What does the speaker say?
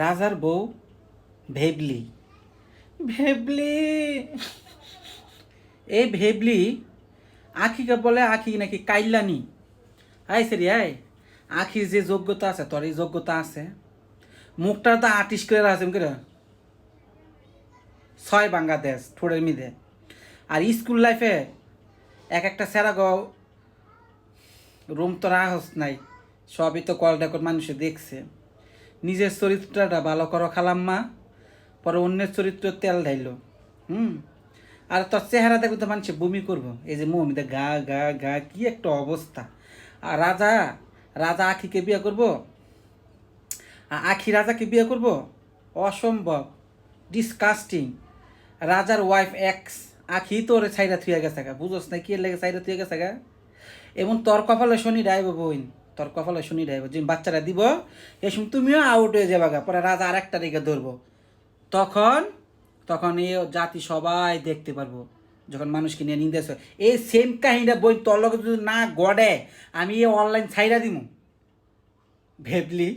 রাজার বউ ভেবলি। ভেবলি, এই ভেবলি আখিকে বলে আখি নাকি কাইল্লানি। আই সেরি আয়, আখির যে যোগ্যতা আছে তোর এই যোগ্যতা আছে, মুখটা তো আর্টিস্ট করে আছে করে ছয় বাংলাদেশ ঠোঁটের মিদে। আর স্কুল লাইফে এক একটা সেরা রুম তো রাহস নাই, সবই তো কল রেকর্ড মানুষে দেখছে। নিজের চরিত্রটা ভালো করো খালাম্মা, পরে অন্যের চরিত্র তেল ঢাইল। হুম, আর তোর চেহারা দেখো তো মানুষে বমি করবো। এই যে মমিদে গা গা গা কি একটা অবস্থা। আর রাজা, রাজা আখিকে বিয়ে করবো, আখি রাজাকে বিয়ে করবো? অসম্ভব, ডিসকাস্টিং। রাজার ওয়াইফ এক্স আখি তোর ছাইরা থুয়ে গেছে গা, বুঝোস না কি লেগে ছাইরা থুয়ে গেছে গা। এবং তোর কপালে শনি ডাইব বইন, তোর কপালে শনি ডাইব, যে বাচ্চারা দিব এই সময় তুমিও আউট হয়ে যাবা গা, পরে রাজা আরেকটা রেখে ধরবো। তখন তখন এই জাতি সবাই দেখতে পারবো, যখন মানুষকে নিয়ে নিন্দেছ। এই সেম কাহিনীটা বই তোর লগে যদি না গড়ে, আমি এই অনলাইন ছাইরা দিমু। ভেবলি।